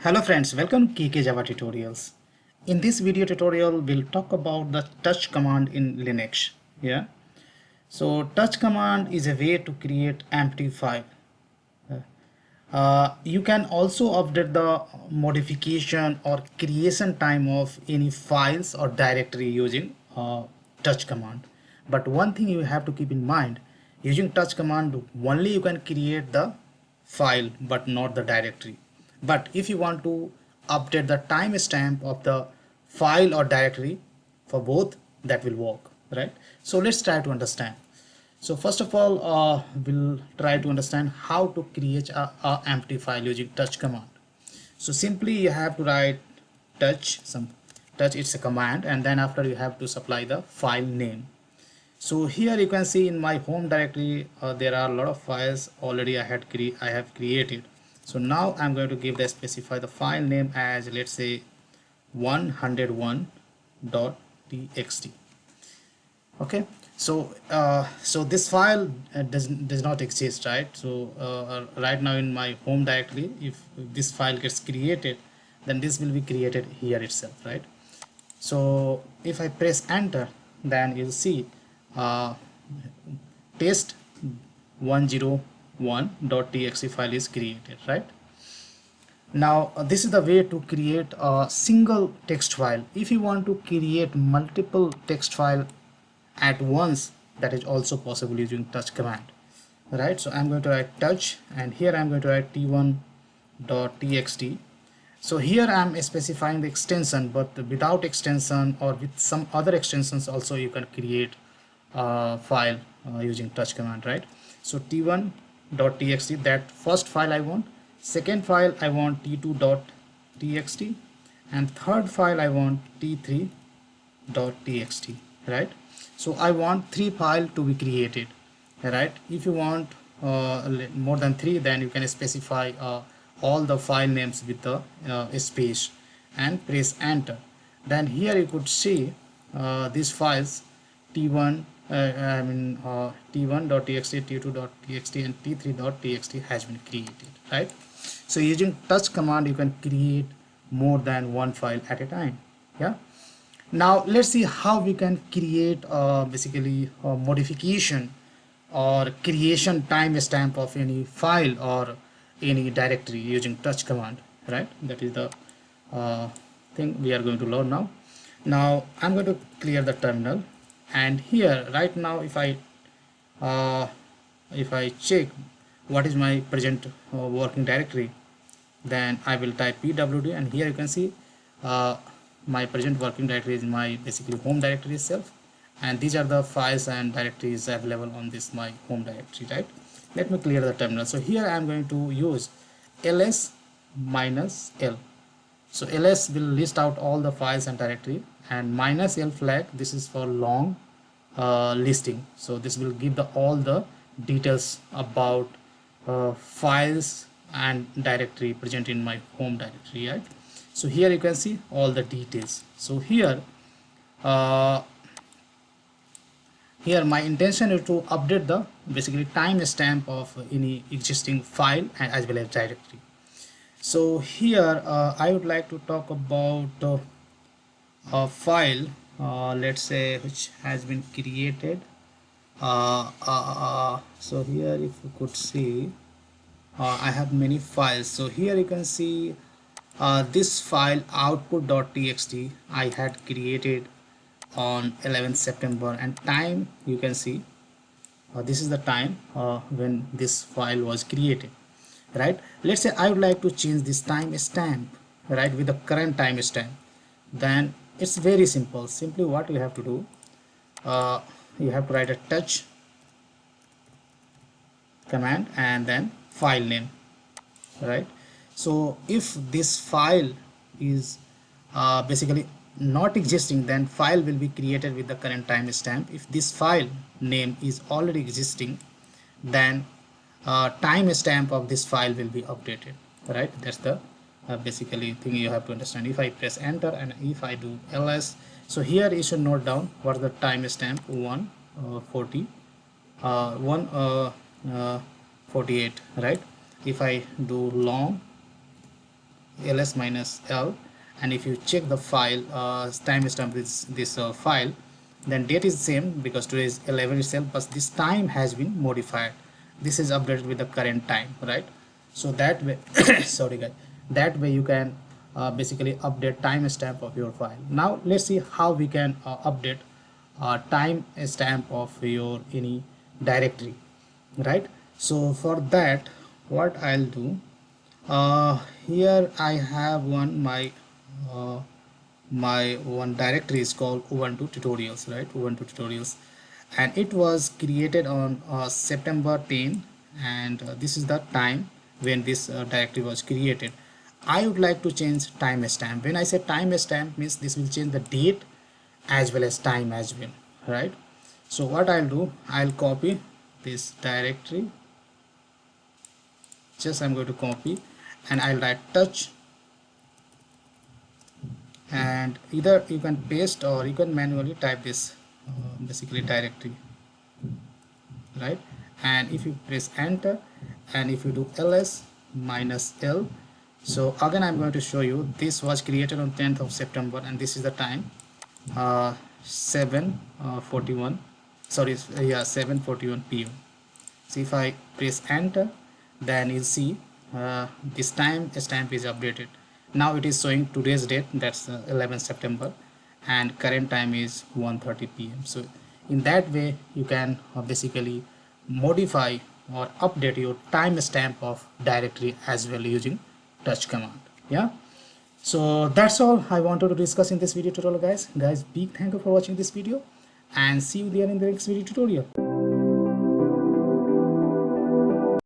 Hello friends, welcome to KK Java Tutorials. In this video tutorial, we'll talk about the touch command in Linux. Yeah. So touch command is a way to create empty file. You can also update the modification or creation time of any files or directory using touch command. But one thing you have to keep in mind, using touch command only you can create the file but not the directory. But if you want to update the timestamp of the file or directory for both, that will work, right? So let's try to understand. So first of all, we'll try to understand how to create a empty file using touch command. So simply you have to write touch, it's a command, and then after you have to supply the file name. So here you can see in my home directory there are a lot of files already I have created. So now I'm going to give the specify the file name as, let's say, 101.txt. Okay, so this file does not exist, right? So right now in my home directory, if this file gets created, then this will be created here itself, right? So if I press enter, then you'll see uh, test 101.txt file is created, right? Now this is the way to create a single text file. If you want to create multiple text file at once, that is also possible using touch command, right? So I'm going to write touch, and here I'm going to write t1.txt. so here I'm specifying the extension, but without extension or with some other extensions also you can create a file using touch command, right? So t1.txt, that first file I want. Second file I want t2.txt, and third file I want t3.txt, right? So I want 3 files to be created, right? If you want more than 3, then you can specify all the file names with the space and press enter. Then here you could see these files t1 t1.txt, t2.txt, and t3.txt has been created, right? So using touch command you can create more than one file at a time. Yeah. Now let's see how we can create basically a modification or creation timestamp of any file or any directory using touch command, right? That is the thing we are going to learn now. Now I'm going to clear the terminal, and here right now uh, if I check what is my present working directory, then I will type pwd, and here you can see uh, my present working directory is my basically home directory itself, and these are the files and directories available on this my home directory, right? Let me clear the terminal. So here I am going to use ls minus l. So ls will list out all the files and directory, and minus l flag, this is for long listing. So this will give the all the details about files and directory present in my home directory, right? So here you can see all the details. So uh, here my intention is to update the basically timestamp of any existing file and as well as directory. So here I would like to talk about a file, let's say, which has been created. So here if you could see, I have many files. So here you can see this file output.txt I had created on 11th September, and time you can see this is the time when this file was created, right? Let's say I would like to change this time stamp, right, with the current time stamp. Then it's very simple. Simply what you have to do, you have to write a touch command and then file name, right? So if this file is basically not existing, then file will be created with the current timestamp. If this file name is already existing, then timestamp of this file will be updated, right? That's the basically thing you have to understand. If I press enter and if I do ls, so here you should note down what the timestamp 140 148, right? If I do long ls minus l, and if you check the file timestamp this file, then date is same because today is 11 itself, but this time has been modified. This is updated with the current time, right? So that way sorry guys, that way you can basically update timestamp of your file. Now let's see how we can update time stamp of your any directory, right? So for that, what I'll do, here I have uh, my one directory is called Ubuntu tutorials, right? Ubuntu tutorials, and it was created on September 10, and this is the time when this directory was created. I would like to change timestamp. When I say timestamp, means this will change the date as well as time as well, right? So what I'll do, I'll copy this directory. Just I'm going to copy, and I'll write touch, and either you can paste or you can manually type this basically directory, right? And if you press enter, and if you do ls minus l, so again I'm going to show you this was created on 10th of September, and this is the time 7:41, sorry, yeah, 7:41 p.m. So if I press enter, then you'll see this time stamp is updated. Now it is showing today's date, that's 11th September, and current time is 1:30 p.m. So in that way you can basically modify or update your timestamp of directory as well using touch command. Yeah, so that's all I wanted to discuss in this video tutorial, guys. Big thank you for watching this video, and see you there in the next video tutorial.